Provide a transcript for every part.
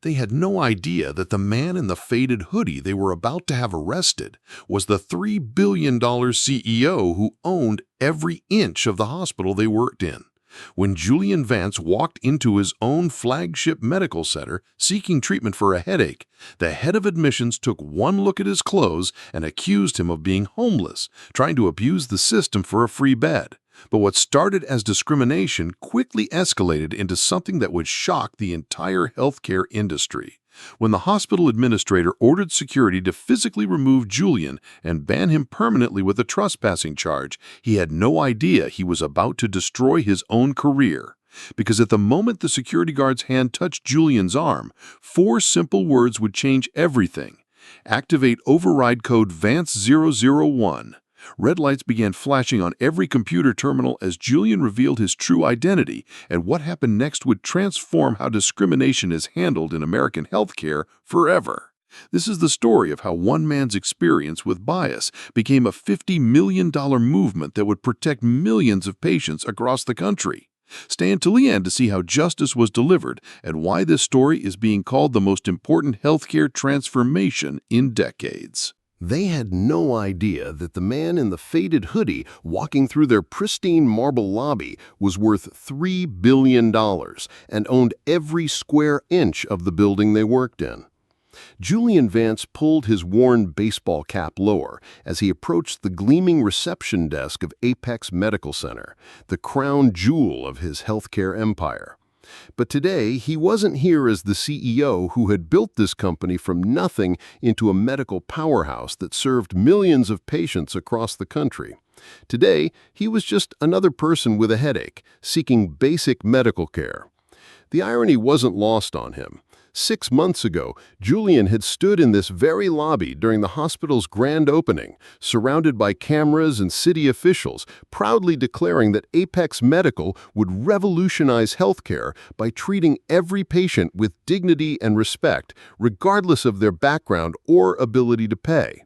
They had no idea that the man in the faded hoodie they were about to have arrested was the $3 billion CEO who owned every inch of the hospital they worked in. When Julian Vance walked into his own flagship medical center seeking treatment for a headache, the head of admissions took one look at his clothes and accused him of being homeless, trying to abuse the system for a free bed. But what started as discrimination quickly escalated into something that would shock the entire healthcare industry. When the hospital administrator ordered security to physically remove Julian and ban him permanently with a trespassing charge, he had no idea he was about to destroy his own career. Because at the moment the security guard's hand touched Julian's arm, 4 simple words would change everything. Activate override code Vance-Zero-Zero-One. Red lights began flashing on every computer terminal as Julian revealed his true identity, and what happened next would transform how discrimination is handled in American healthcare forever. This is the story of how one man's experience with bias became a $50 million movement that would protect millions of patients across the country. Stay until the end to see how justice was delivered and why this story is being called the most important healthcare transformation in decades. They had no idea that the man in the faded hoodie walking through their pristine marble lobby was worth $3 billion and owned every square inch of the building they worked in. Julian Vance pulled his worn baseball cap lower as he approached the gleaming reception desk of Apex Medical Center, the crown jewel of his healthcare empire. But today, he wasn't here as the CEO who had built this company from nothing into a medical powerhouse that served millions of patients across the country. Today, he was just another person with a headache, seeking basic medical care. The irony wasn't lost on him. 6 months ago, Julian had stood in this very lobby during the hospital's grand opening, surrounded by cameras and city officials, proudly declaring that Apex Medical would revolutionize healthcare by treating every patient with dignity and respect, regardless of their background or ability to pay.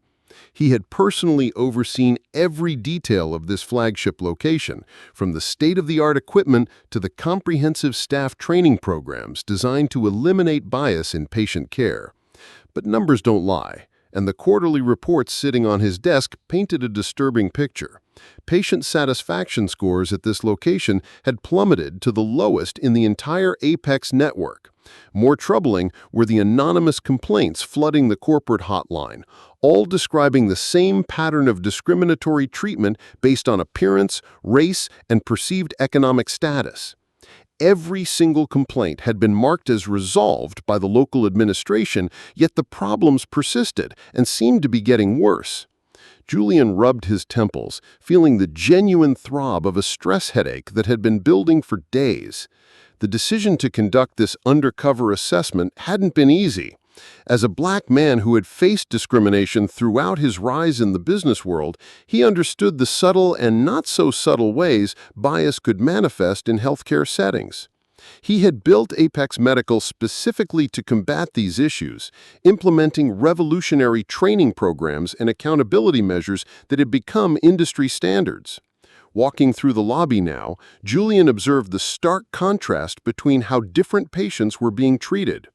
He had personally overseen every detail of this flagship location, from the state-of-the-art equipment to the comprehensive staff training programs designed to eliminate bias in patient care. But numbers don't lie, and the quarterly reports sitting on his desk painted a disturbing picture. Patient satisfaction scores at this location had plummeted to the lowest in the entire Apex network. More troubling were the anonymous complaints flooding the corporate hotline, all describing the same pattern of discriminatory treatment based on appearance, race, and perceived economic status. Every single complaint had been marked as resolved by the local administration, yet the problems persisted and seemed to be getting worse. Julian rubbed his temples, feeling the genuine throb of a stress headache that had been building for days. The decision to conduct this undercover assessment hadn't been easy. As a black man who had faced discrimination throughout his rise in the business world, he understood the subtle and not-so-subtle ways bias could manifest in healthcare settings. He had built Apex Medical specifically to combat these issues, implementing revolutionary training programs and accountability measures that had become industry standards. Walking through the lobby now, Julian observed the stark contrast between how different patients were being treated.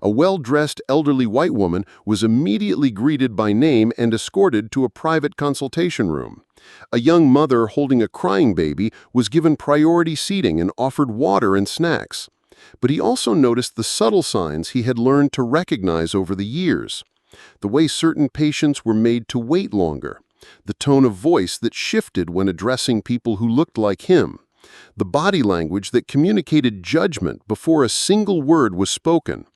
A well-dressed elderly white woman was immediately greeted by name and escorted to a private consultation room. A young mother holding a crying baby was given priority seating and offered water and snacks. But he also noticed the subtle signs he had learned to recognize over the years. The way certain patients were made to wait longer, the tone of voice that shifted when addressing people who looked like him, the body language that communicated judgment before a single word was spoken.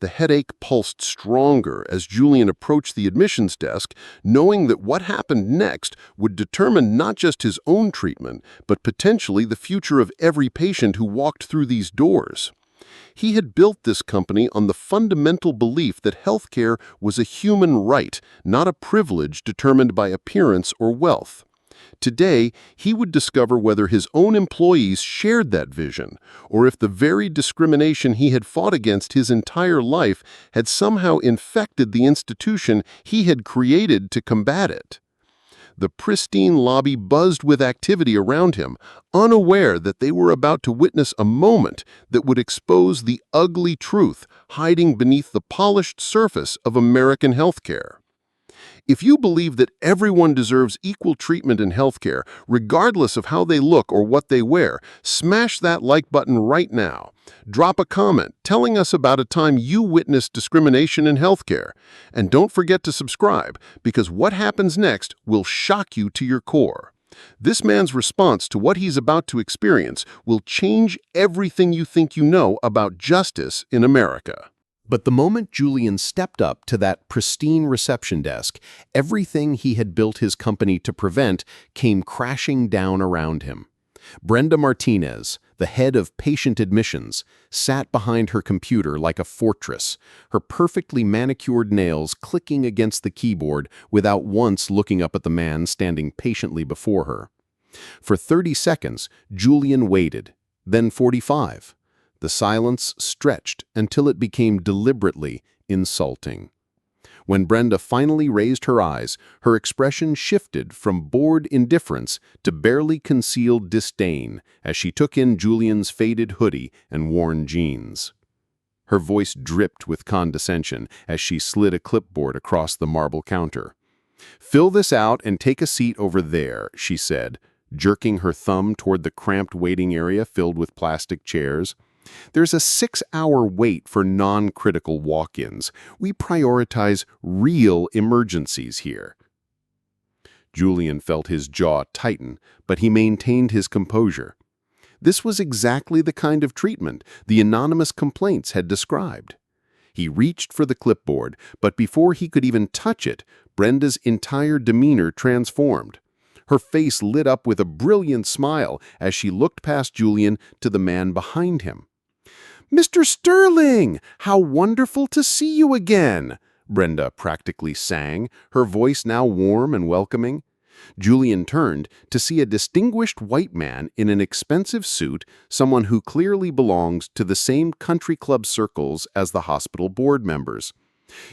The headache pulsed stronger as Julian approached the admissions desk, knowing that what happened next would determine not just his own treatment, but potentially the future of every patient who walked through these doors. He had built this company on the fundamental belief that healthcare was a human right, not a privilege determined by appearance or wealth. Today, he would discover whether his own employees shared that vision, or if the very discrimination he had fought against his entire life had somehow infected the institution he had created to combat it. The pristine lobby buzzed with activity around him, unaware that they were about to witness a moment that would expose the ugly truth hiding beneath the polished surface of American healthcare. If you believe that everyone deserves equal treatment in healthcare, regardless of how they look or what they wear, smash that like button right now. Drop a comment telling us about a time you witnessed discrimination in healthcare. And don't forget to subscribe, because what happens next will shock you to your core. This man's response to what he's about to experience will change everything you think you know about justice in America. But the moment Julian stepped up to that pristine reception desk, everything he had built his company to prevent came crashing down around him. Brenda Martinez, the head of patient admissions, sat behind her computer like a fortress, her perfectly manicured nails clicking against the keyboard without once looking up at the man standing patiently before her. For 30 seconds, Julian waited, then 45. The silence stretched until it became deliberately insulting. When Brenda finally raised her eyes, her expression shifted from bored indifference to barely concealed disdain as she took in Julian's faded hoodie and worn jeans. Her voice dripped with condescension as she slid a clipboard across the marble counter. "Fill this out and take a seat over there," she said, jerking her thumb toward the cramped waiting area filled with plastic chairs. "There's a 6-hour wait for non-critical walk-ins. We prioritize real emergencies here." Julian felt his jaw tighten, but he maintained his composure. This was exactly the kind of treatment the anonymous complaints had described. He reached for the clipboard, but before he could even touch it, Brenda's entire demeanor transformed. Her face lit up with a brilliant smile as she looked past Julian to the man behind him. "Mr. Sterling, how wonderful to see you again," Brenda practically sang, her voice now warm and welcoming. Julian turned to see a distinguished white man in an expensive suit, someone who clearly belongs to the same country club circles as the hospital board members.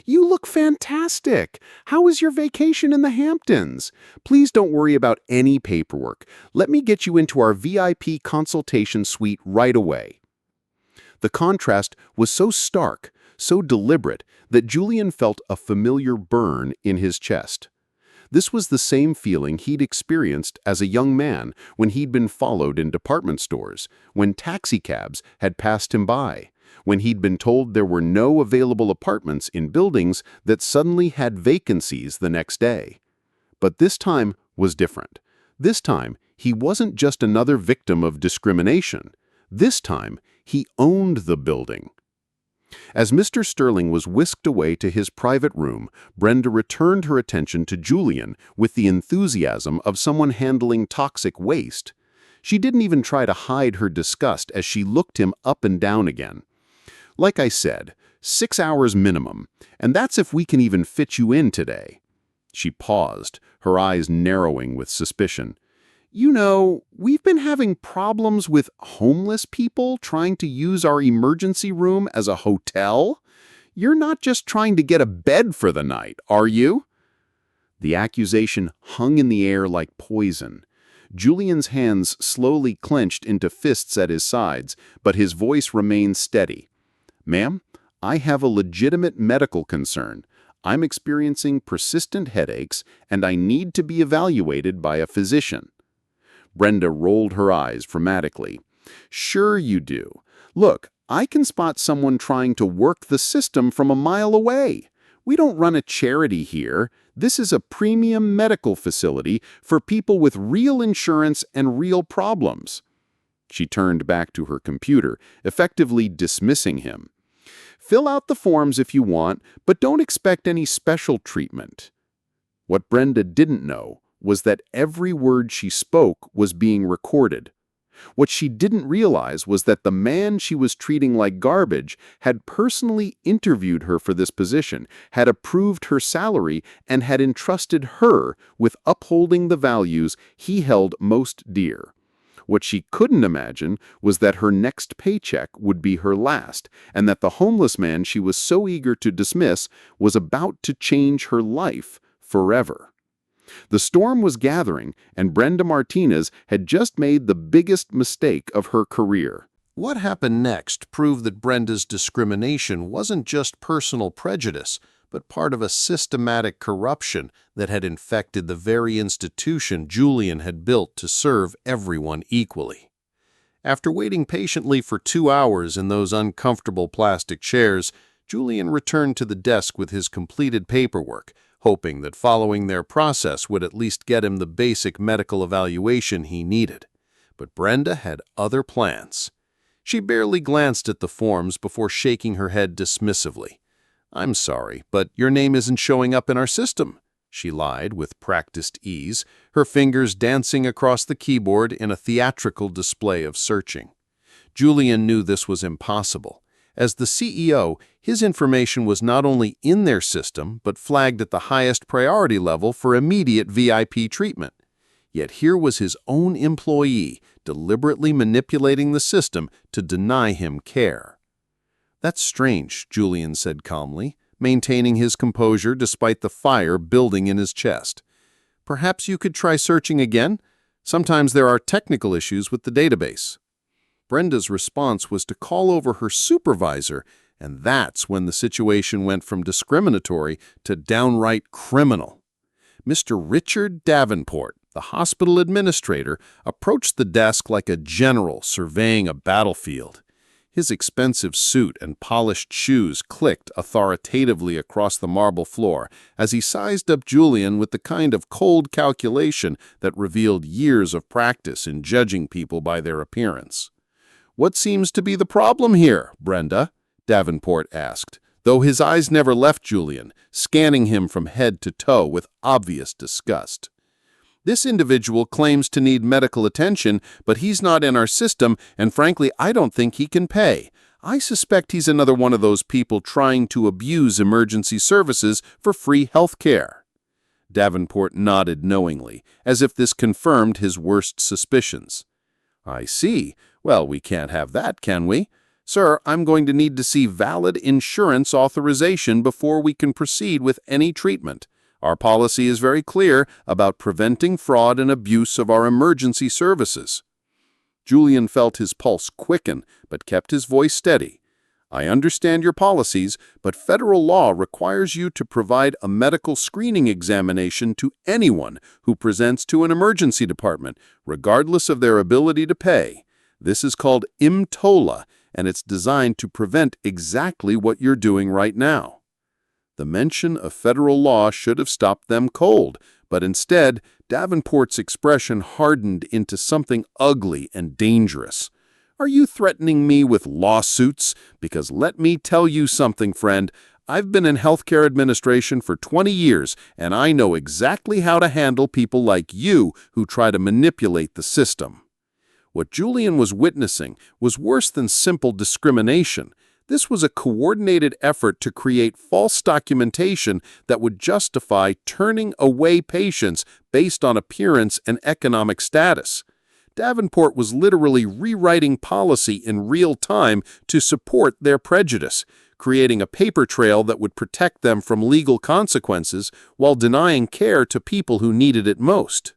"You look fantastic. How was your vacation in the Hamptons? Please don't worry about any paperwork. Let me get you into our VIP consultation suite right away." The contrast was so stark, so deliberate, that Julian felt a familiar burn in his chest. This was the same feeling he'd experienced as a young man when he'd been followed in department stores, when taxicabs had passed him by, when he'd been told there were no available apartments in buildings that suddenly had vacancies the next day. But this time was different. This time, he wasn't just another victim of discrimination. This time, he owned the building. As Mr. Sterling was whisked away to his private room, Brenda returned her attention to Julian with the enthusiasm of someone handling toxic waste. She didn't even try to hide her disgust as she looked him up and down again. "Like I said, 6 hours minimum, and that's if we can even fit you in today." She paused, her eyes narrowing with suspicion. "You know, we've been having problems with homeless people trying to use our emergency room as a hotel. You're not just trying to get a bed for the night, are you?" The accusation hung in the air like poison. Julian's hands slowly clenched into fists at his sides, but his voice remained steady. "Ma'am, I have a legitimate medical concern. I'm experiencing persistent headaches, and I need to be evaluated by a physician." Brenda rolled her eyes dramatically. "Sure you do. Look, I can spot someone trying to work the system from a mile away. We don't run a charity here. This is a premium medical facility for people with real insurance and real problems." She turned back to her computer, effectively dismissing him. "Fill out the forms if you want, but don't expect any special treatment." What Brenda didn't know was that every word she spoke was being recorded. What she didn't realize was that the man she was treating like garbage had personally interviewed her for this position, had approved her salary, and had entrusted her with upholding the values he held most dear. What she couldn't imagine was that her next paycheck would be her last, and that the homeless man she was so eager to dismiss was about to change her life forever. The storm was gathering, and Brenda Martinez had just made the biggest mistake of her career. What happened next proved that Brenda's discrimination wasn't just personal prejudice, but part of a systematic corruption that had infected the very institution Julian had built to serve everyone equally. After waiting patiently for 2 hours in those uncomfortable plastic chairs, Julian returned to the desk with his completed paperwork, hoping that following their process would at least get him the basic medical evaluation he needed. But Brenda had other plans. She barely glanced at the forms before shaking her head dismissively. "I'm sorry, but your name isn't showing up in our system," she lied with practiced ease, her fingers dancing across the keyboard in a theatrical display of searching. Julian knew this was impossible. As the CEO, his information was not only in their system, but flagged at the highest priority level for immediate VIP treatment. Yet here was his own employee deliberately manipulating the system to deny him care. "That's strange," Julian said calmly, maintaining his composure despite the fire building in his chest. "Perhaps you could try searching again? Sometimes there are technical issues with the database." Brenda's response was to call over her supervisor, and that's when the situation went from discriminatory to downright criminal. Mr. Richard Davenport, the hospital administrator, approached the desk like a general surveying a battlefield. His expensive suit and polished shoes clicked authoritatively across the marble floor as he sized up Julian with the kind of cold calculation that revealed years of practice in judging people by their appearance. "What seems to be the problem here, Brenda?" Davenport asked, though his eyes never left Julian, scanning him from head to toe with obvious disgust. "This individual claims to need medical attention, but he's not in our system, and frankly, I don't think he can pay. I suspect he's another one of those people trying to abuse emergency services for free health care." Davenport nodded knowingly, as if this confirmed his worst suspicions. "I see. Well, we can't have that, can we? Sir, I'm going to need to see valid insurance authorization before we can proceed with any treatment. Our policy is very clear about preventing fraud and abuse of our emergency services." Julian felt his pulse quicken, but kept his voice steady. "I understand your policies, but federal law requires you to provide a medical screening examination to anyone who presents to an emergency department, regardless of their ability to pay. This is called IMTOLA, and it's designed to prevent exactly what you're doing right now." The mention of federal law should have stopped them cold, but instead, Davenport's expression hardened into something ugly and dangerous. "Are you threatening me with lawsuits? Because let me tell you something, friend. I've been in healthcare administration for 20 years, and I know exactly how to handle people like you who try to manipulate the system." What Julian was witnessing was worse than simple discrimination. This was a coordinated effort to create false documentation that would justify turning away patients based on appearance and economic status. Davenport was literally rewriting policy in real time to support their prejudice, creating a paper trail that would protect them from legal consequences while denying care to people who needed it most.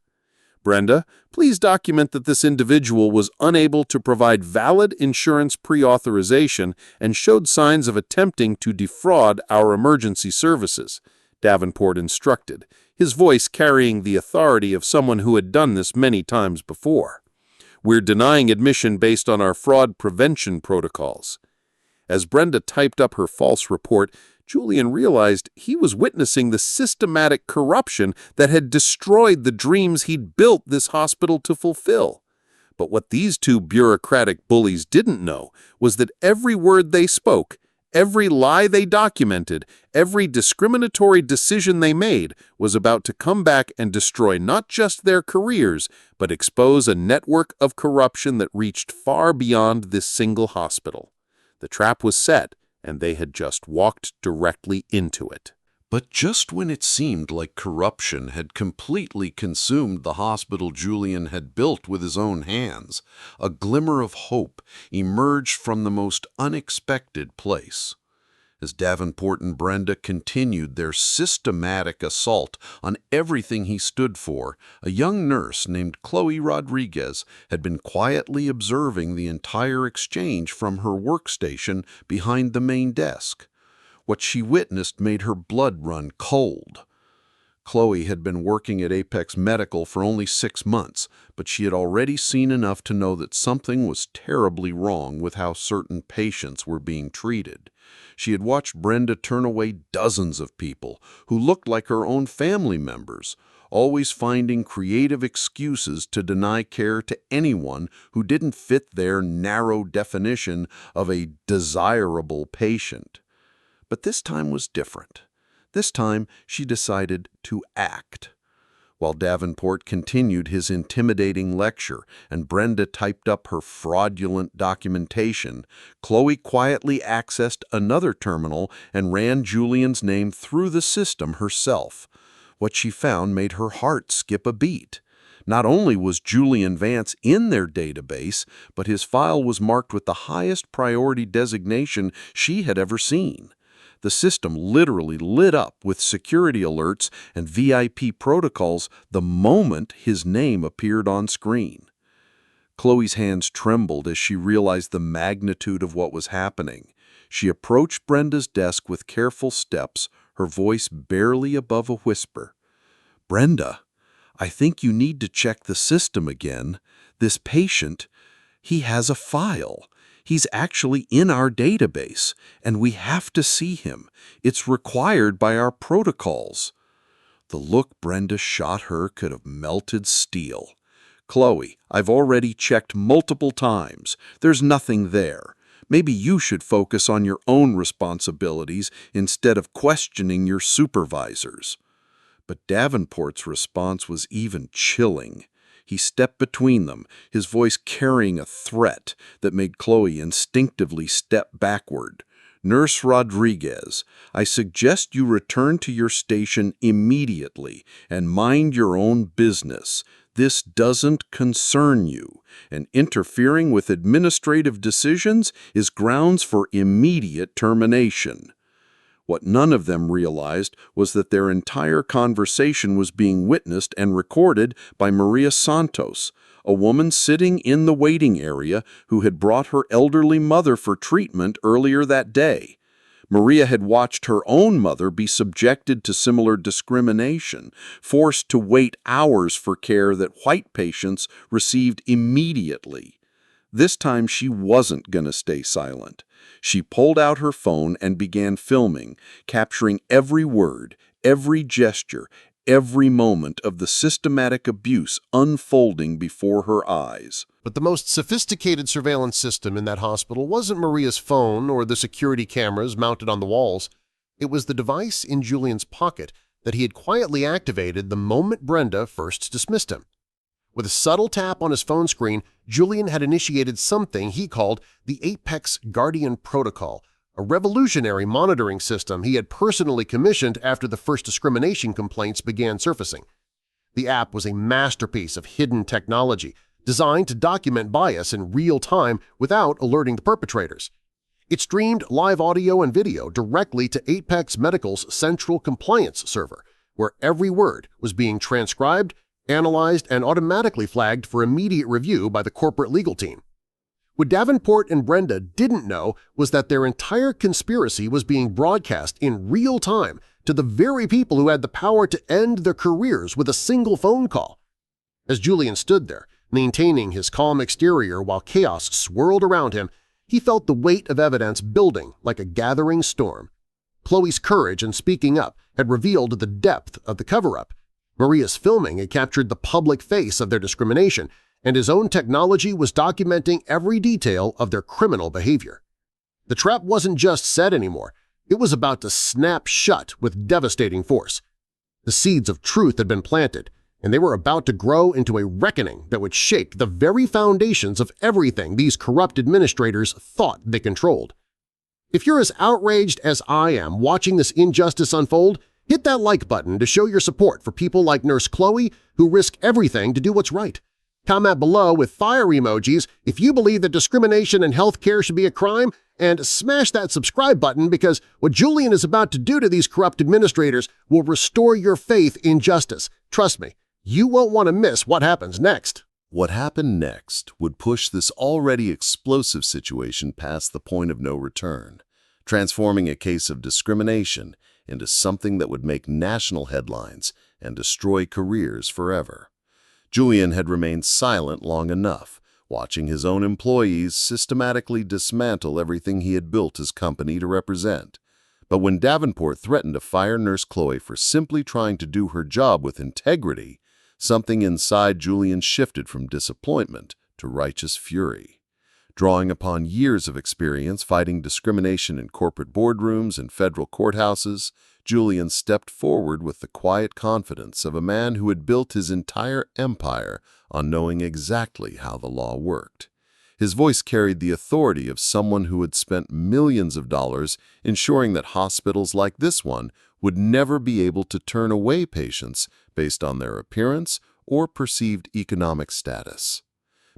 "Brenda, please document that this individual was unable to provide valid insurance pre-authorization and showed signs of attempting to defraud our emergency services," Davenport instructed, his voice carrying the authority of someone who had done this many times before. "We're denying admission based on our fraud prevention protocols." As Brenda typed up her false report, Julian realized he was witnessing the systematic corruption that had destroyed the dreams he'd built this hospital to fulfill. But what these two bureaucratic bullies didn't know was that every word they spoke, every lie they documented, every discriminatory decision they made was about to come back and destroy not just their careers, but expose a network of corruption that reached far beyond this single hospital. The trap was set, and they had just walked directly into it. But just when it seemed like corruption had completely consumed the hospital Julian had built with his own hands, a glimmer of hope emerged from the most unexpected place. As Davenport and Brenda continued their systematic assault on everything he stood for, a young nurse named Chloe Rodriguez had been quietly observing the entire exchange from her workstation behind the main desk. What she witnessed made her blood run cold. Chloe had been working at Apex Medical for only 6 months, but she had already seen enough to know that something was terribly wrong with how certain patients were being treated. She had watched Brenda turn away dozens of people who looked like her own family members, always finding creative excuses to deny care to anyone who didn't fit their narrow definition of a desirable patient. But this time was different. This time, she decided to act. While Davenport continued his intimidating lecture and Brenda typed up her fraudulent documentation, Chloe quietly accessed another terminal and ran Julian's name through the system herself. What she found made her heart skip a beat. Not only was Julian Vance in their database, but his file was marked with the highest priority designation she had ever seen. The system literally lit up with security alerts and VIP protocols the moment his name appeared on screen. Chloe's hands trembled as she realized the magnitude of what was happening. She approached Brenda's desk with careful steps, her voice barely above a whisper. "Brenda, I think you need to check the system again. This patient, he has a file. He's actually in our database, and we have to see him. It's required by our protocols." The look Brenda shot her could have melted steel. "Chloe, I've already checked multiple times. There's nothing there. Maybe you should focus on your own responsibilities instead of questioning your supervisors." But Davenport's response was even chilling. He stepped between them, his voice carrying a threat that made Chloe instinctively step backward. "Nurse Rodriguez, I suggest you return to your station immediately and mind your own business. This doesn't concern you, and interfering with administrative decisions is grounds for immediate termination." What none of them realized was that their entire conversation was being witnessed and recorded by Maria Santos, a woman sitting in the waiting area who had brought her elderly mother for treatment earlier that day. Maria had watched her own mother be subjected to similar discrimination, forced to wait hours for care that white patients received immediately. This time she wasn't going to stay silent. She pulled out her phone and began filming, capturing every word, every gesture, every moment of the systematic abuse unfolding before her eyes. But the most sophisticated surveillance system in that hospital wasn't Maria's phone or the security cameras mounted on the walls. It was the device in Julian's pocket that he had quietly activated the moment Brenda first dismissed him. With a subtle tap on his phone screen, Julian had initiated something he called the Apex Guardian Protocol, a revolutionary monitoring system he had personally commissioned after the first discrimination complaints began surfacing. The app was a masterpiece of hidden technology, designed to document bias in real time without alerting the perpetrators. It streamed live audio and video directly to Apex Medical's central compliance server, where every word was being transcribed, analyzed, and automatically flagged for immediate review by the corporate legal team. What Davenport and Brenda didn't know was that their entire conspiracy was being broadcast in real time to the very people who had the power to end their careers with a single phone call. As Julian stood there, maintaining his calm exterior while chaos swirled around him, he felt the weight of evidence building like a gathering storm. Chloe's courage in speaking up had revealed the depth of the cover-up. Maria's filming had captured the public face of their discrimination, and his own technology was documenting every detail of their criminal behavior. The trap wasn't just set anymore. It was about to snap shut with devastating force. The seeds of truth had been planted, and they were about to grow into a reckoning that would shake the very foundations of everything these corrupt administrators thought they controlled. If you're as outraged as I am watching this injustice unfold, hit that like button to show your support for people like Nurse Chloe who risk everything to do what's right. Comment below with fire emojis if you believe that discrimination in healthcare should be a crime, and smash that subscribe button because what Julian is about to do to these corrupt administrators will restore your faith in justice. Trust me, you won't want to miss what happens next. What happened next would push this already explosive situation past the point of no return, transforming a case of discrimination into something that would make national headlines and destroy careers forever. Julian had remained silent long enough, watching his own employees systematically dismantle everything he had built his company to represent. But when Davenport threatened to fire Nurse Chloe for simply trying to do her job with integrity, something inside Julian shifted from disappointment to righteous fury. Drawing upon years of experience fighting discrimination in corporate boardrooms and federal courthouses, Julian stepped forward with the quiet confidence of a man who had built his entire empire on knowing exactly how the law worked. His voice carried the authority of someone who had spent millions of dollars ensuring that hospitals like this one would never be able to turn away patients based on their appearance or perceived economic status.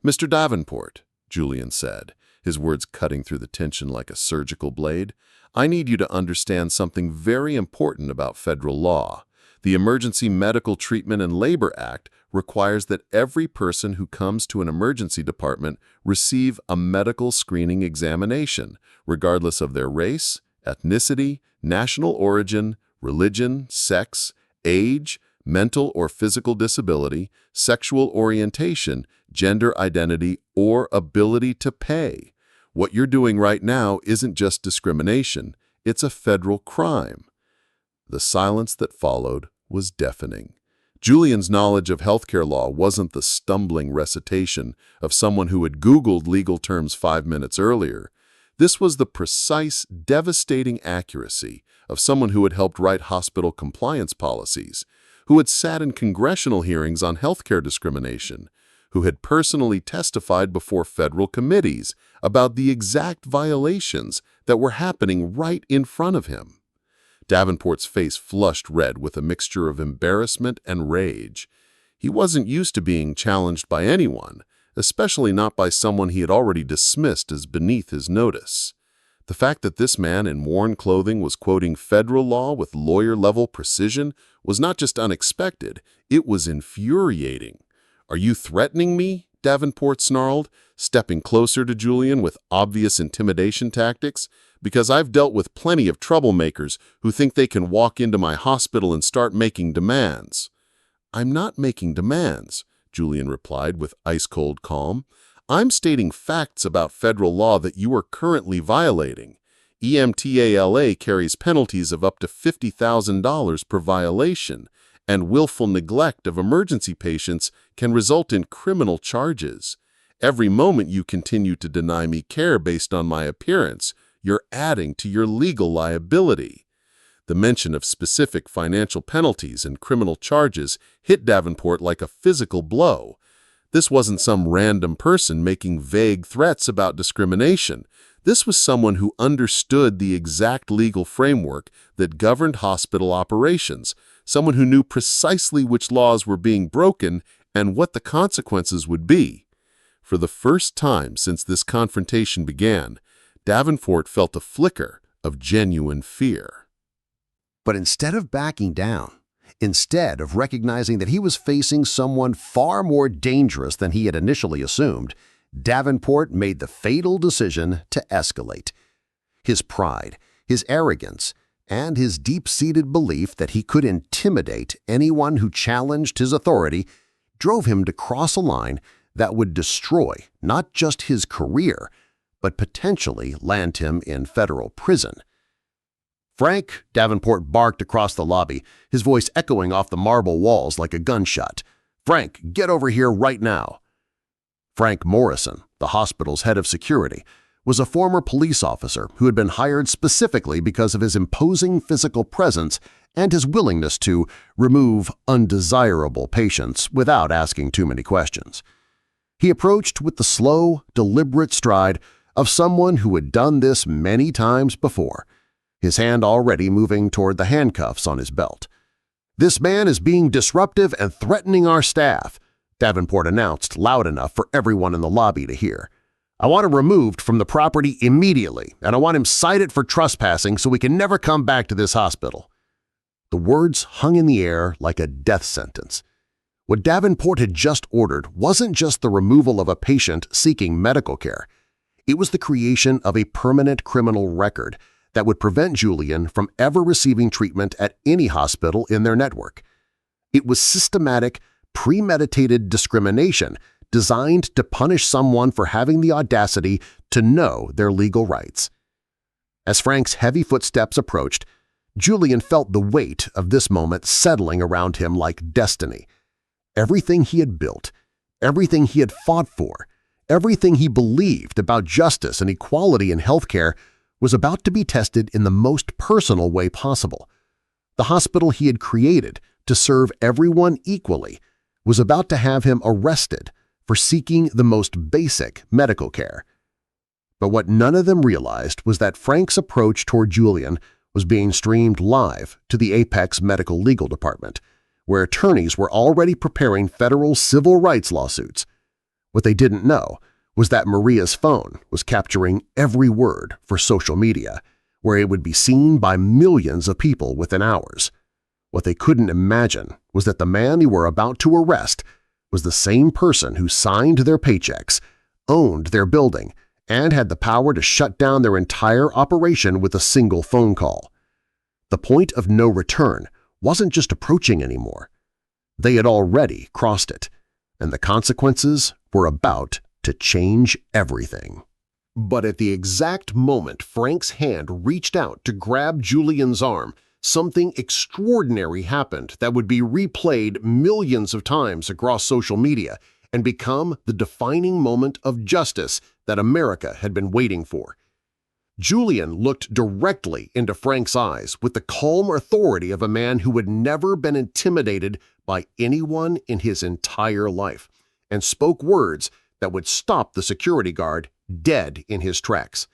"Mr. Davenport," Julian said, his words cutting through the tension like a surgical blade, "I need you to understand something very important about federal law. The Emergency Medical Treatment and Labor Act requires that every person who comes to an emergency department receive a medical screening examination, regardless of their race, ethnicity, national origin, religion, sex, age, mental or physical disability, sexual orientation, gender identity, or ability to pay. What you're doing right now isn't just discrimination, it's a federal crime." The silence that followed was deafening. Julian's knowledge of healthcare law wasn't the stumbling recitation of someone who had Googled legal terms 5 minutes earlier. This was the precise, devastating accuracy of someone who had helped write hospital compliance policies, who had sat in congressional hearings on healthcare discrimination, who had personally testified before federal committees about the exact violations that were happening right in front of him. Davenport's face flushed red with a mixture of embarrassment and rage. He wasn't used to being challenged by anyone, especially not by someone he had already dismissed as beneath his notice. The fact that this man in worn clothing was quoting federal law with lawyer-level precision was not just unexpected, it was infuriating. "Are you threatening me?" Davenport snarled, stepping closer to Julian with obvious intimidation tactics. "Because I've dealt with plenty of troublemakers who think they can walk into my hospital and start making demands." "I'm not making demands," Julian replied with ice-cold calm. "I'm stating facts about federal law that you are currently violating. EMTALA carries penalties of up to $50,000 per violation, and willful neglect of emergency patients can result in criminal charges. Every moment you continue to deny me care based on my appearance, you're adding to your legal liability." The mention of specific financial penalties and criminal charges hit Davenport like a physical blow. This wasn't some random person making vague threats about discrimination. This was someone who understood the exact legal framework that governed hospital operations, someone who knew precisely which laws were being broken and what the consequences would be. For the first time since this confrontation began, Davenport felt a flicker of genuine fear. But instead of backing down, instead of recognizing that he was facing someone far more dangerous than he had initially assumed, Davenport made the fatal decision to escalate. His pride, his arrogance, and his deep-seated belief that he could intimidate anyone who challenged his authority drove him to cross a line that would destroy not just his career, but potentially land him in federal prison. "Frank," Davenport barked across the lobby, his voice echoing off the marble walls like a gunshot. "Frank, get over here right now." Frank Morrison, the hospital's head of security, was a former police officer who had been hired specifically because of his imposing physical presence and his willingness to remove undesirable patients without asking too many questions. He approached with the slow, deliberate stride of someone who had done this many times before, his hand already moving toward the handcuffs on his belt. "This man is being disruptive and threatening our staff. Davenport announced loud enough for everyone in the lobby to hear. "I want him removed from the property immediately, and I want him cited for trespassing so he can never come back to this hospital." The words hung in the air like a death sentence. What Davenport had just ordered wasn't just the removal of a patient seeking medical care. It was the creation of a permanent criminal record that would prevent Julian from ever receiving treatment at any hospital in their network. It was systematic, premeditated discrimination designed to punish someone for having the audacity to know their legal rights. As Frank's heavy footsteps approached, Julian felt the weight of this moment settling around him like destiny. Everything he had built, everything he had fought for, everything he believed about justice and equality in healthcare was about to be tested in the most personal way possible. The hospital he had created to serve everyone equally was about to have him arrested for seeking the most basic medical care. But what none of them realized was that Frank's approach toward Julian was being streamed live to the Apex Medical Legal Department, where attorneys were already preparing federal civil rights lawsuits. What they didn't know was that Maria's phone was capturing every word for social media, where it would be seen by millions of people within hours. What they couldn't imagine was that the man they were about to arrest was the same person who signed their paychecks, owned their building, and had the power to shut down their entire operation with a single phone call. The point of no return wasn't just approaching anymore. They had already crossed it, and the consequences were about to change everything. But at the exact moment Frank's hand reached out to grab Julian's arm, something extraordinary happened that would be replayed millions of times across social media and become the defining moment of justice that America had been waiting for. Julian looked directly into Frank's eyes with the calm authority of a man who had never been intimidated by anyone in his entire life, and spoke words that would stop the security guard dead in his tracks.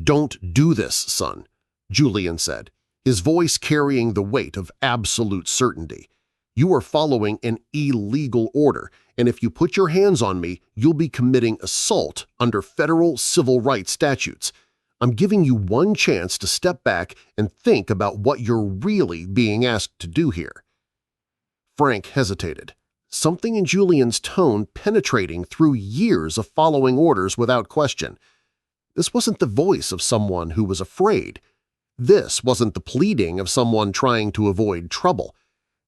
"Don't do this, son," Julian said, his voice carrying the weight of absolute certainty. "You are following an illegal order, and if you put your hands on me, you'll be committing assault under federal civil rights statutes. I'm giving you one chance to step back and think about what you're really being asked to do here." Frank hesitated, something in Julian's tone penetrating through years of following orders without question. This wasn't the voice of someone who was afraid. This wasn't the pleading of someone trying to avoid trouble.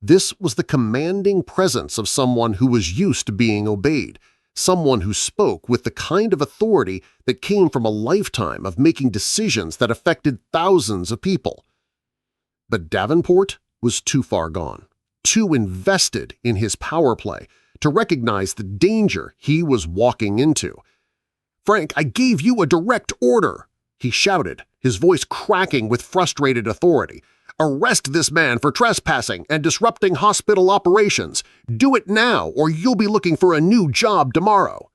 This was the commanding presence of someone who was used to being obeyed, someone who spoke with the kind of authority that came from a lifetime of making decisions that affected thousands of people. But Davenport was too far gone, too invested in his power play to recognize the danger he was walking into. "Frank, I gave you a direct order!" he shouted, his voice cracking with frustrated authority. "Arrest this man for trespassing and disrupting hospital operations. Do it now or you'll be looking for a new job tomorrow."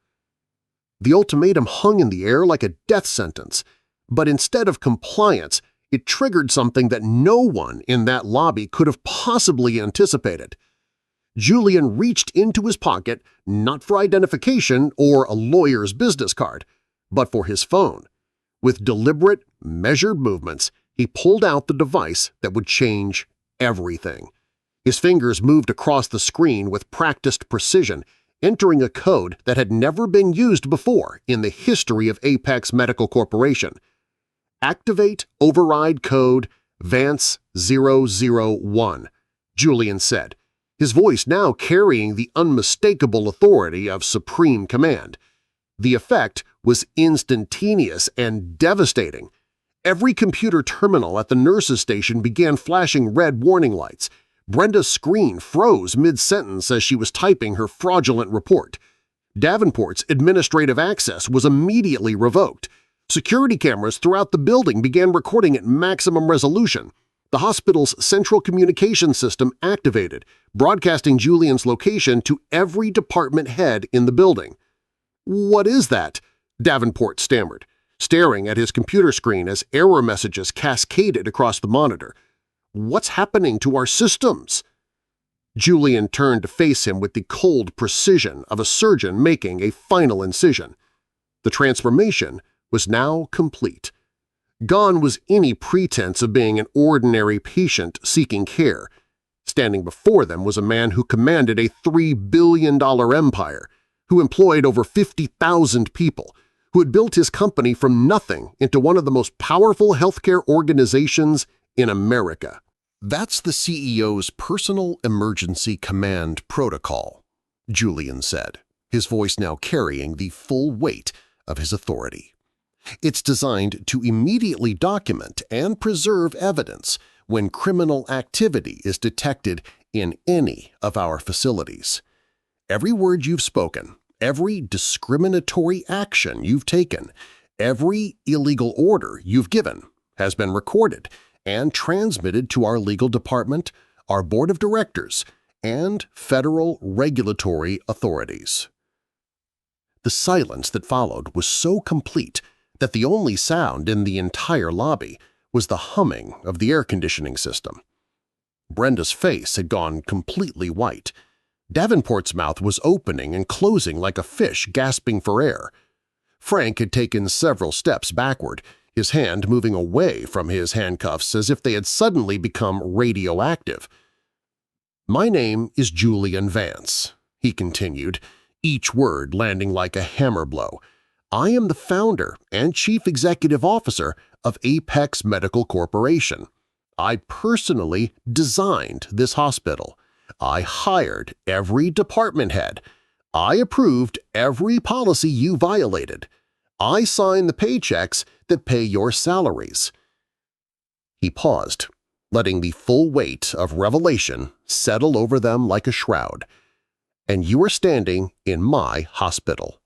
The ultimatum hung in the air like a death sentence, but instead of compliance, it triggered something that no one in that lobby could have possibly anticipated. Julian reached into his pocket not for identification or a lawyer's business card, but for his phone. With deliberate, measured movements, he pulled out the device that would change everything. His fingers moved across the screen with practiced precision, entering a code that had never been used before in the history of Apex Medical Corporation. "Activate override code Vance-Zero-Zero-One," Julian said, his voice now carrying the unmistakable authority of supreme command. The effect was instantaneous and devastating. Every computer terminal at the nurse's station began flashing red warning lights. Brenda's screen froze mid-sentence as she was typing her fraudulent report. Davenport's administrative access was immediately revoked. Security cameras throughout the building began recording at maximum resolution. The hospital's central communication system activated, broadcasting Julian's location to every department head in the building. "What is that?" Davenport stammered, staring at his computer screen as error messages cascaded across the monitor. "What's happening to our systems?" Julian turned to face him with the cold precision of a surgeon making a final incision. The transformation was now complete. Gone was any pretense of being an ordinary patient seeking care. Standing before them was a man who commanded a $3 billion empire, who employed over 50,000 people, who had built his company from nothing into one of the most powerful healthcare organizations in America. "That's the CEO's personal emergency command protocol," Julian said, his voice now carrying the full weight of his authority. "It's designed to immediately document and preserve evidence when criminal activity is detected in any of our facilities. Every word you've spoken, every discriminatory action you've taken, every illegal order you've given has been recorded and transmitted to our legal department, our board of directors, and federal regulatory authorities." The silence that followed was so complete that the only sound in the entire lobby was the humming of the air conditioning system. Brenda's face had gone completely white. Davenport's mouth was opening and closing like a fish gasping for air. Frank had taken several steps backward, his hand moving away from his handcuffs as if they had suddenly become radioactive. "My name is Julian Vance," he continued, each word landing like a hammer blow. "I am the founder and chief executive officer of Apex Medical Corporation. I personally designed this hospital. I hired every department head. I approved every policy you violated. I sign the paychecks that pay your salaries." He paused, letting the full weight of revelation settle over them like a shroud. "And you are standing in my hospital."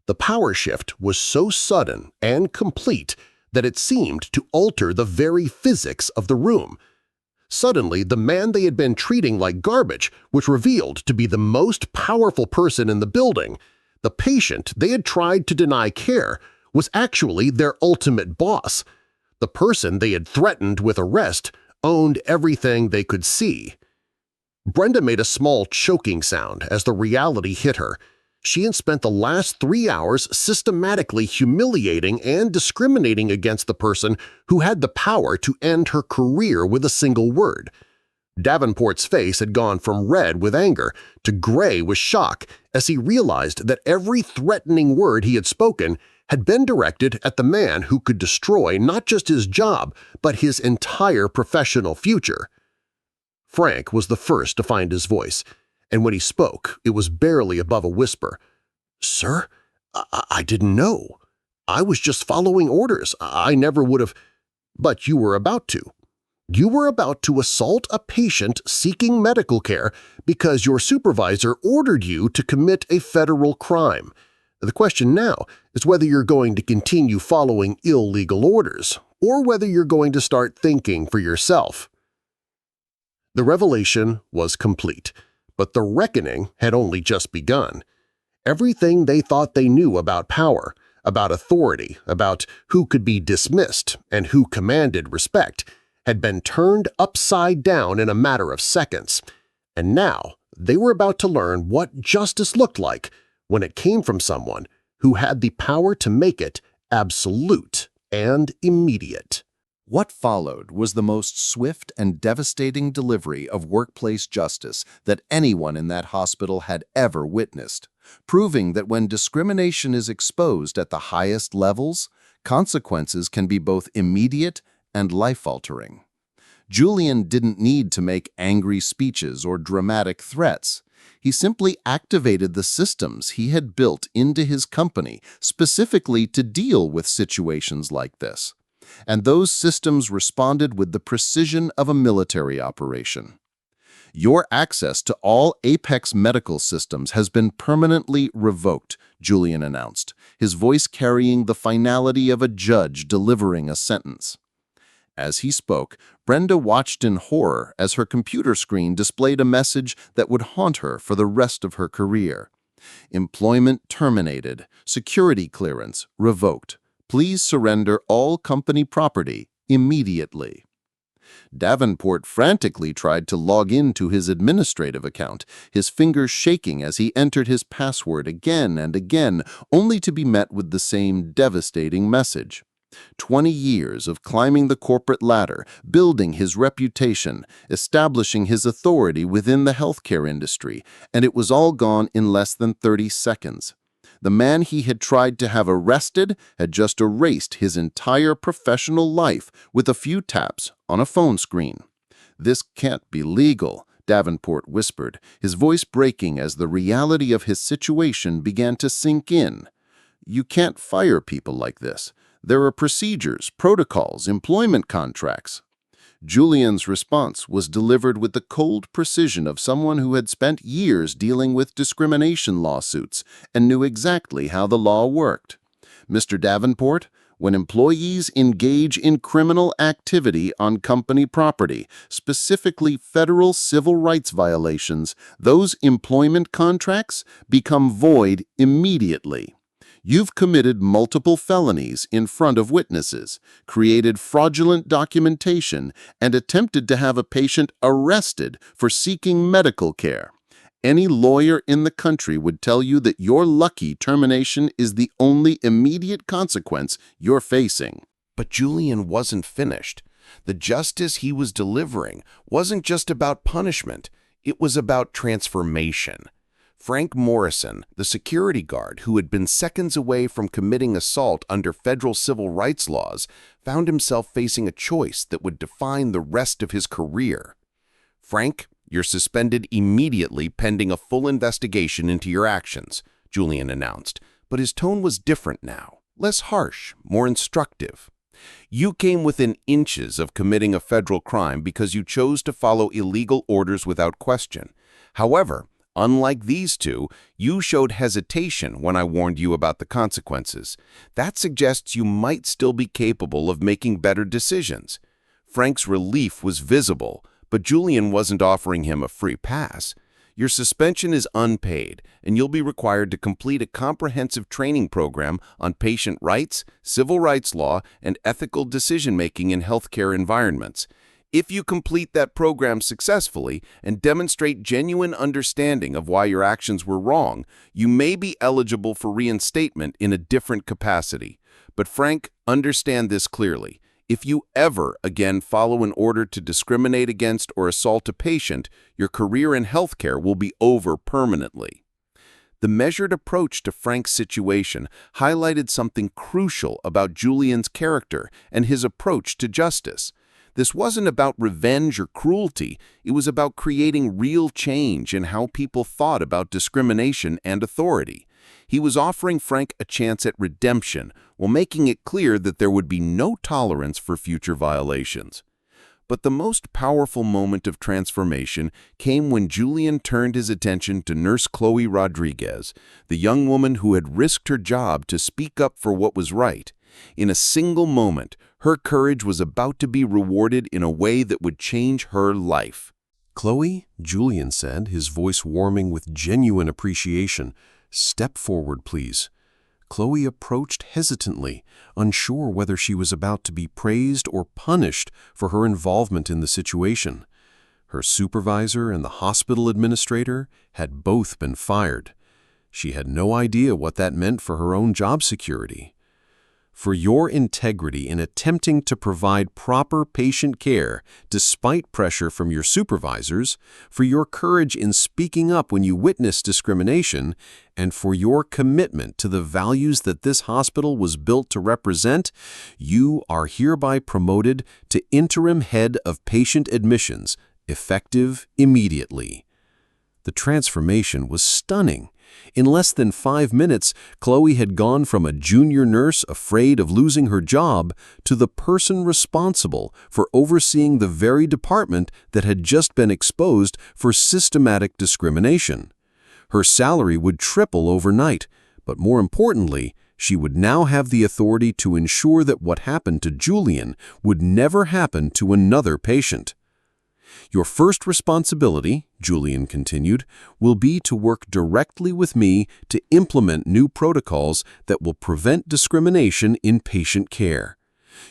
The power shift was so sudden and complete that it seemed to alter the very physics of the room. Suddenly, the man they had been treating like garbage was revealed to be the most powerful person in the building. The patient they had tried to deny care was actually their ultimate boss. The person they had threatened with arrest owned everything they could see. Brenda made a small choking sound as the reality hit her. She had spent the last 3 hours systematically humiliating and discriminating against the person who had the power to end her career with a single word. Davenport's face had gone from red with anger to gray with shock as he realized that every threatening word he had spoken had been directed at the man who could destroy not just his job but his entire professional future. Frank was the first to find his voice, and when he spoke, it was barely above a whisper. "Sir, I didn't know. I was just following orders. I never would have—" "But you were about to. You were about to assault a patient seeking medical care because your supervisor ordered you to commit a federal crime. The question now is whether you're going to continue following illegal orders or whether you're going to start thinking for yourself." The revelation was complete, but the reckoning had only just begun. Everything they thought they knew about power, about authority, about who could be dismissed and who commanded respect, had been turned upside down in a matter of seconds, and now they were about to learn what justice looked like when it came from someone who had the power to make it absolute and immediate. What followed was the most swift and devastating delivery of workplace justice that anyone in that hospital had ever witnessed, proving that when discrimination is exposed at the highest levels, consequences can be both immediate and life-altering. Julian didn't need to make angry speeches or dramatic threats. He simply activated the systems he had built into his company specifically to deal with situations like this. And those systems responded with the precision of a military operation. "Your access to all Apex medical systems has been permanently revoked," Julian announced, his voice carrying the finality of a judge delivering a sentence. As he spoke, Brenda watched in horror as her computer screen displayed a message that would haunt her for the rest of her career. "Employment terminated. Security clearance revoked. Please surrender all company property immediately." Davenport frantically tried to log into his administrative account, his fingers shaking as he entered his password again and again, only to be met with the same devastating message. 20 years of climbing the corporate ladder, building his reputation, establishing his authority within the healthcare industry, and it was all gone in less than 30 seconds. The man he had tried to have arrested had just erased his entire professional life with a few taps on a phone screen. "This can't be legal," Davenport whispered, his voice breaking as the reality of his situation began to sink in. "You can't fire people like this. There are procedures, protocols, employment contracts." Julian's response was delivered with the cold precision of someone who had spent years dealing with discrimination lawsuits and knew exactly how the law worked. "Mr. Davenport, when employees engage in criminal activity on company property, specifically federal civil rights violations, those employment contracts become void immediately. You've committed multiple felonies in front of witnesses, created fraudulent documentation, and attempted to have a patient arrested for seeking medical care. Any lawyer in the country would tell you that your lucky termination is the only immediate consequence you're facing." But Julian wasn't finished. The justice he was delivering wasn't just about punishment, it was about transformation. Frank Morrison, the security guard who had been seconds away from committing assault under federal civil rights laws, found himself facing a choice that would define the rest of his career. "Frank, you're suspended immediately pending a full investigation into your actions," Julian announced, but his tone was different now, less harsh, more instructive. "You came within inches of committing a federal crime because you chose to follow illegal orders without question. However, unlike these two, you showed hesitation when I warned you about the consequences. That suggests you might still be capable of making better decisions." Frank's relief was visible, but Julian wasn't offering him a free pass. "Your suspension is unpaid, and you'll be required to complete a comprehensive training program on patient rights, civil rights law, and ethical decision-making in healthcare environments. If you complete that program successfully and demonstrate genuine understanding of why your actions were wrong, you may be eligible for reinstatement in a different capacity. But Frank, understand this clearly. If you ever again follow an order to discriminate against or assault a patient, your career in healthcare will be over permanently." The measured approach to Frank's situation highlighted something crucial about Julian's character and his approach to justice. This wasn't about revenge or cruelty, it was about creating real change in how people thought about discrimination and authority. He was offering Frank a chance at redemption, while making it clear that there would be no tolerance for future violations. But the most powerful moment of transformation came when Julian turned his attention to Nurse Chloe Rodriguez, the young woman who had risked her job to speak up for what was right. In a single moment, her courage was about to be rewarded in a way that would change her life. "Chloe," Julian said, his voice warming with genuine appreciation, "step forward, please." Chloe approached hesitantly, unsure whether she was about to be praised or punished for her involvement in the situation. Her supervisor and the hospital administrator had both been fired. She had no idea what that meant for her own job security. "For your integrity in attempting to provide proper patient care despite pressure from your supervisors, for your courage in speaking up when you witness discrimination, and for your commitment to the values that this hospital was built to represent, you are hereby promoted to interim head of patient admissions, effective immediately." The transformation was stunning. In less than 5 minutes, Chloe had gone from a junior nurse afraid of losing her job to the person responsible for overseeing the very department that had just been exposed for systematic discrimination. Her salary would triple overnight, but more importantly, she would now have the authority to ensure that what happened to Julian would never happen to another patient. "Your first responsibility," Julian continued, "will be to work directly with me to implement new protocols that will prevent discrimination in patient care.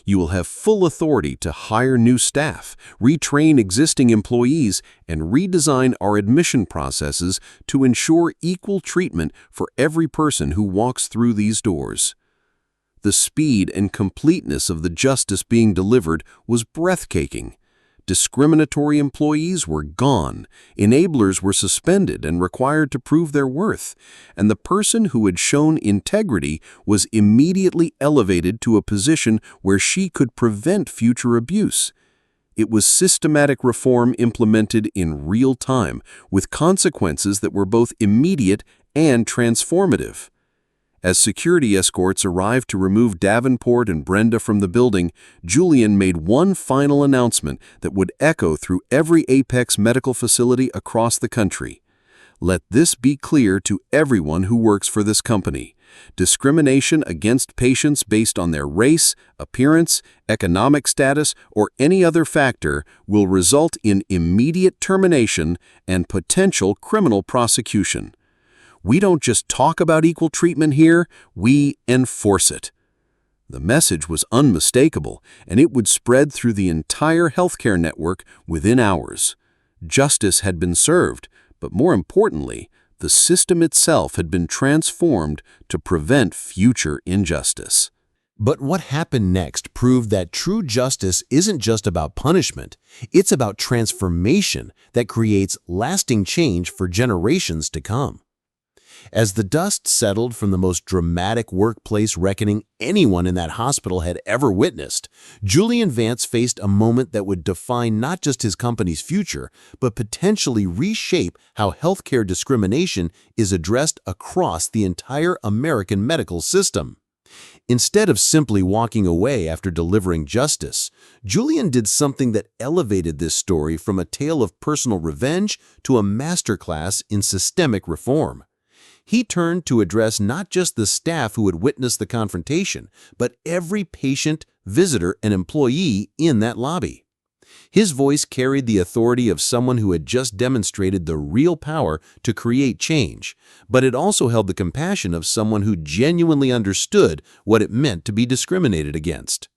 You will have full authority to hire new staff, retrain existing employees, and redesign our admission processes to ensure equal treatment for every person who walks through these doors. The speed and completeness of the justice being delivered was breathtaking. Discriminatory employees were gone, enablers were suspended and required to prove their worth, and the person who had shown integrity was immediately elevated to a position where she could prevent future abuse. It was systematic reform implemented in real time, with consequences that were both immediate and transformative. As security escorts arrived to remove Davenport and Brenda from the building, Julian made one final announcement that would echo through every Apex medical facility across the country. Let this be clear to everyone who works for this company. Discrimination against patients based on their race, appearance, economic status, or any other factor will result in immediate termination and potential criminal prosecution. We don't just talk about equal treatment here, we enforce it. The message was unmistakable, and it would spread through the entire healthcare network within hours. Justice had been served, but more importantly, the system itself had been transformed to prevent future injustice. But what happened next proved that true justice isn't just about punishment, it's about transformation that creates lasting change for generations to come. As the dust settled from the most dramatic workplace reckoning anyone in that hospital had ever witnessed, Julian Vance faced a moment that would define not just his company's future, but potentially reshape how healthcare discrimination is addressed across the entire American medical system. Instead of simply walking away after delivering justice, Julian did something that elevated this story from a tale of personal revenge to a masterclass in systemic reform. He turned to address not just the staff who had witnessed the confrontation, but every patient, visitor, and employee in that lobby. His voice carried the authority of someone who had just demonstrated the real power to create change, but it also held the compassion of someone who genuinely understood what it meant to be discriminated against.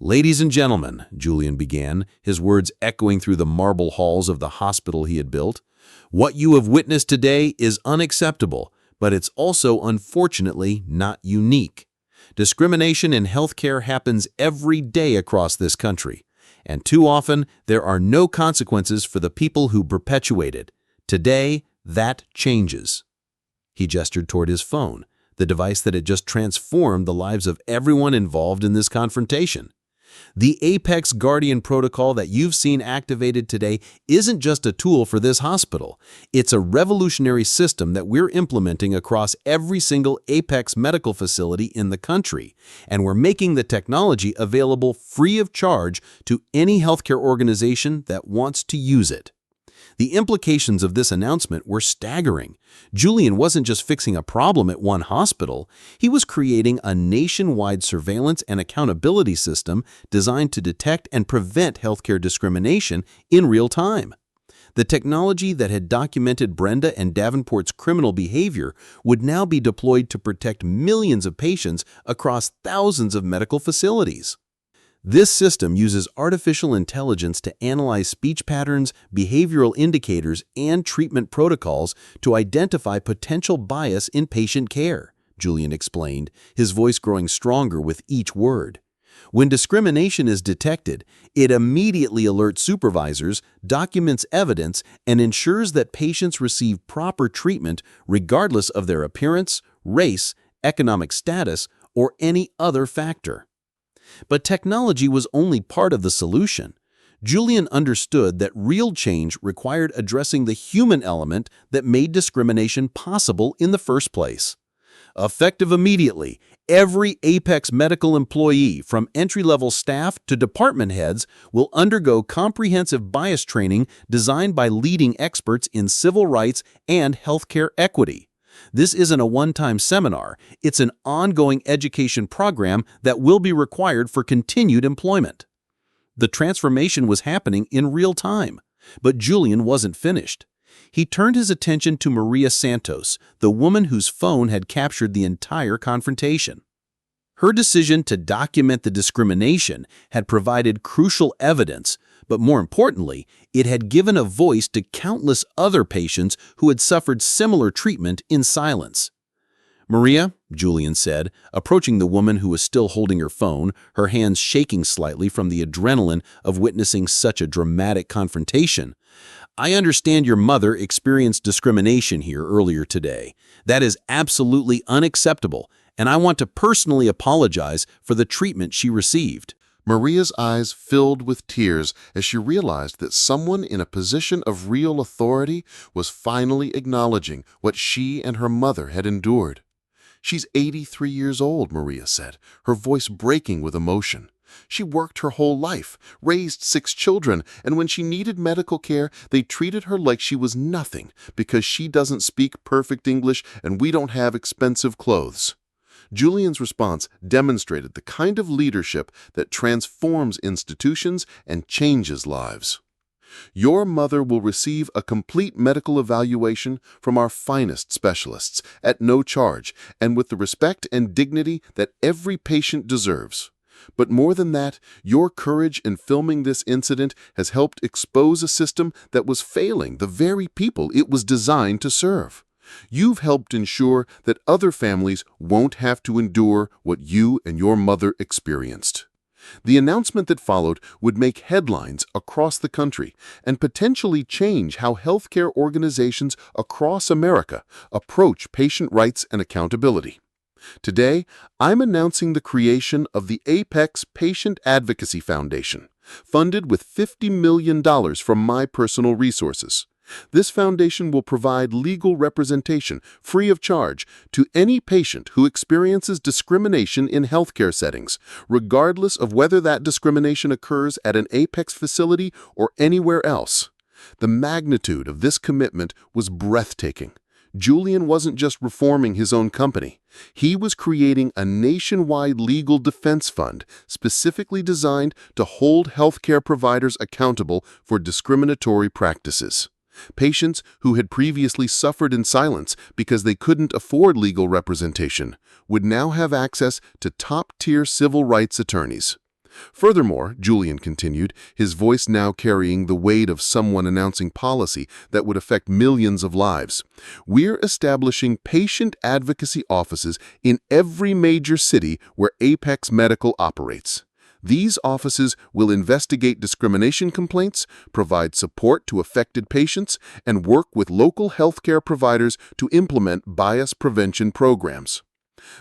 "Ladies and gentlemen," Julian began, his words echoing through the marble halls of the hospital he had built, "what you have witnessed today is unacceptable, but it's also unfortunately not unique. Discrimination in healthcare happens every day across this country, and too often there are no consequences for the people who perpetuate it. Today, that changes." He gestured toward his phone, the device that had just transformed the lives of everyone involved in this confrontation. The Apex Guardian protocol that you've seen activated today isn't just a tool for this hospital. It's a revolutionary system that we're implementing across every single Apex medical facility in the country, and we're making the technology available free of charge to any healthcare organization that wants to use it. The implications of this announcement were staggering. Julian wasn't just fixing a problem at one hospital, he was creating a nationwide surveillance and accountability system designed to detect and prevent healthcare discrimination in real time. The technology that had documented Brenda and Davenport's criminal behavior would now be deployed to protect millions of patients across thousands of medical facilities. This system uses artificial intelligence to analyze speech patterns, behavioral indicators, and treatment protocols to identify potential bias in patient care, Julian explained, his voice growing stronger with each word. When discrimination is detected, it immediately alerts supervisors, documents evidence, and ensures that patients receive proper treatment regardless of their appearance, race, economic status, or any other factor. But technology was only part of the solution. Julian understood that real change required addressing the human element that made discrimination possible in the first place. Effective immediately, every Apex medical employee, from entry-level staff to department heads, will undergo comprehensive bias training designed by leading experts in civil rights and healthcare equity. This isn't a one-time seminar, it's an ongoing education program that will be required for continued employment. The transformation was happening in real time, but Julian wasn't finished. He turned his attention to Maria Santos, the woman whose phone had captured the entire confrontation. Her decision to document the discrimination had provided crucial evidence, but more importantly, it had given a voice to countless other patients who had suffered similar treatment in silence. "Maria," Julian said, approaching the woman who was still holding her phone, her hands shaking slightly from the adrenaline of witnessing such a dramatic confrontation, "I understand your mother experienced discrimination here earlier today. That is absolutely unacceptable, and I want to personally apologize for the treatment she received." Maria's eyes filled with tears as she realized that someone in a position of real authority was finally acknowledging what she and her mother had endured. "She's 83 years old," Maria said, her voice breaking with emotion. "She worked her whole life, raised 6 children, and when she needed medical care, they treated her like she was nothing because she doesn't speak perfect English and we don't have expensive clothes." Julian's response demonstrated the kind of leadership that transforms institutions and changes lives. "Your mother will receive a complete medical evaluation from our finest specialists at no charge and with the respect and dignity that every patient deserves. But more than that, your courage in filming this incident has helped expose a system that was failing the very people it was designed to serve. You've helped ensure that other families won't have to endure what you and your mother experienced." The announcement that followed would make headlines across the country and potentially change how healthcare organizations across America approach patient rights and accountability. Today, I'm announcing the creation of the Apex Patient Advocacy Foundation, funded with $50 million from my personal resources. This foundation will provide legal representation free of charge to any patient who experiences discrimination in healthcare settings, regardless of whether that discrimination occurs at an Apex facility or anywhere else. The magnitude of this commitment was breathtaking. Julian wasn't just reforming his own company. He was creating a nationwide legal defense fund specifically designed to hold healthcare providers accountable for discriminatory practices. Patients who had previously suffered in silence because they couldn't afford legal representation would now have access to top-tier civil rights attorneys. Furthermore, Julian continued, his voice now carrying the weight of someone announcing policy that would affect millions of lives, we're establishing patient advocacy offices in every major city where Apex Medical operates. These offices will investigate discrimination complaints, provide support to affected patients, and work with local healthcare providers to implement bias prevention programs.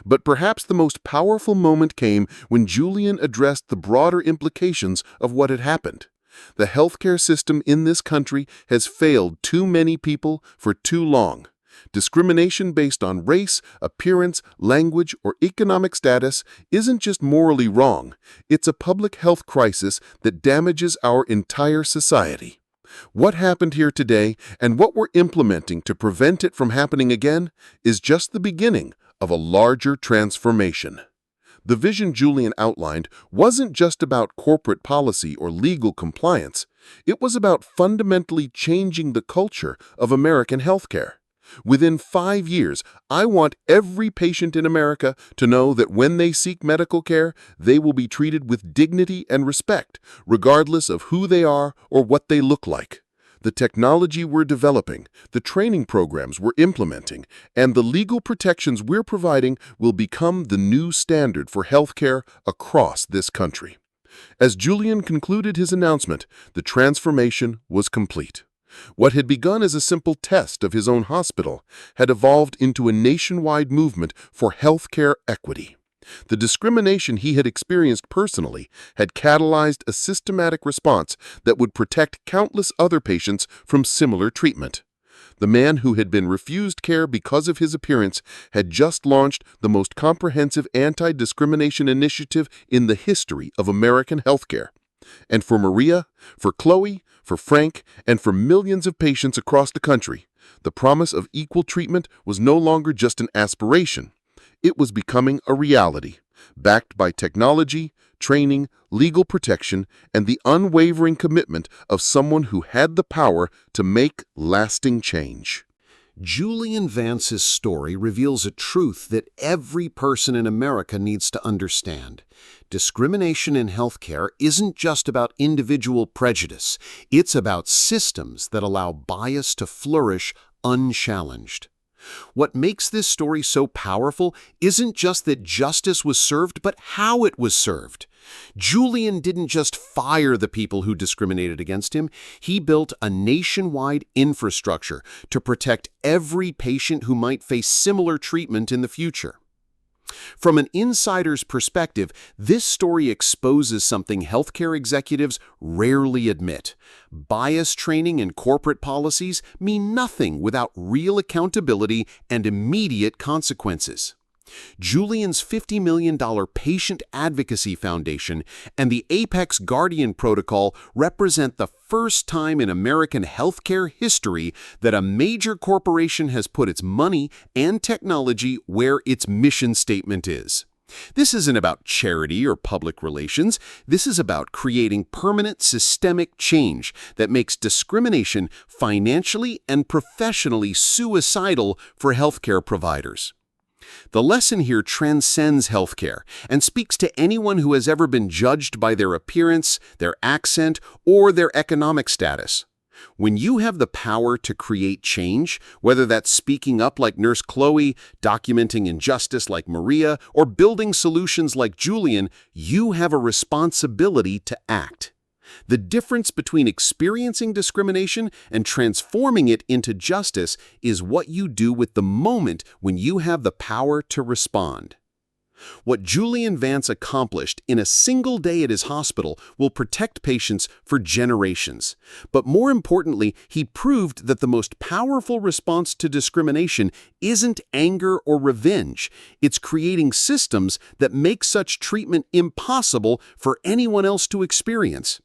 But perhaps the most powerful moment came when Julian addressed the broader implications of what had happened. The healthcare system in this country has failed too many people for too long. Discrimination based on race, appearance, language, or economic status isn't just morally wrong, it's a public health crisis that damages our entire society. What happened here today and what we're implementing to prevent it from happening again is just the beginning of a larger transformation. The vision Julian outlined wasn't just about corporate policy or legal compliance, it was about fundamentally changing the culture of American healthcare. Within 5 years, I want every patient in America to know that when they seek medical care, they will be treated with dignity and respect, regardless of who they are or what they look like. The technology we're developing, the training programs we're implementing, and the legal protections we're providing will become the new standard for healthcare across this country. As Julian concluded his announcement, the transformation was complete. What had begun as a simple test of his own hospital had evolved into a nationwide movement for healthcare equity. The discrimination he had experienced personally had catalyzed a systematic response that would protect countless other patients from similar treatment. The man who had been refused care because of his appearance had just launched the most comprehensive anti-discrimination initiative in the history of American healthcare. And for Maria, for Chloe, for Frank, and for millions of patients across the country, the promise of equal treatment was no longer just an aspiration. It was becoming a reality, backed by technology, training, legal protection, and the unwavering commitment of someone who had the power to make lasting change. Julian Vance's story reveals a truth that every person in America needs to understand. Discrimination in healthcare isn't just about individual prejudice. It's about systems that allow bias to flourish unchallenged. What makes this story so powerful isn't just that justice was served, but how it was served. Julian didn't just fire the people who discriminated against him. He built a nationwide infrastructure to protect every patient who might face similar treatment in the future. From an insider's perspective, this story exposes something healthcare executives rarely admit. Bias training and corporate policies mean nothing without real accountability and immediate consequences. Julian's $50 million Patient Advocacy Foundation and the Apex Guardian Protocol represent the first time in American healthcare history that a major corporation has put its money and technology where its mission statement is. This isn't about charity or public relations. This is about creating permanent systemic change that makes discrimination financially and professionally suicidal for healthcare providers. The lesson here transcends healthcare and speaks to anyone who has ever been judged by their appearance, their accent, or their economic status. When you have the power to create change, whether that's speaking up like Nurse Chloe, documenting injustice like Maria, or building solutions like Julian, you have a responsibility to act. The difference between experiencing discrimination and transforming it into justice is what you do with the moment when you have the power to respond. What Julian Vance accomplished in a single day at his hospital will protect patients for generations. But more importantly, he proved that the most powerful response to discrimination isn't anger or revenge. It's creating systems that make such treatment impossible for anyone else to experience.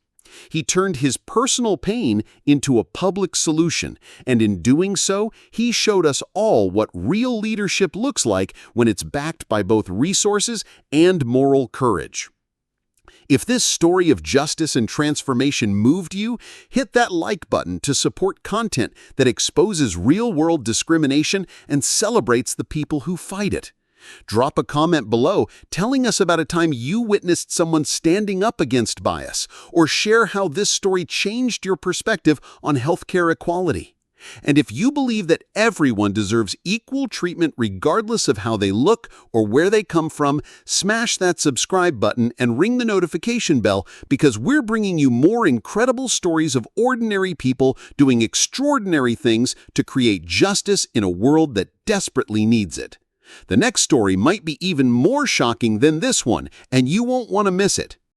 He turned his personal pain into a public solution, and in doing so, he showed us all what real leadership looks like when it's backed by both resources and moral courage. If this story of justice and transformation moved you, hit that like button to support content that exposes real-world discrimination and celebrates the people who fight it. Drop a comment below telling us about a time you witnessed someone standing up against bias, or share how this story changed your perspective on healthcare equality. And if you believe that everyone deserves equal treatment regardless of how they look or where they come from, smash that subscribe button and ring the notification bell, because we're bringing you more incredible stories of ordinary people doing extraordinary things to create justice in a world that desperately needs it. The next story might be even more shocking than this one, and you won't want to miss it.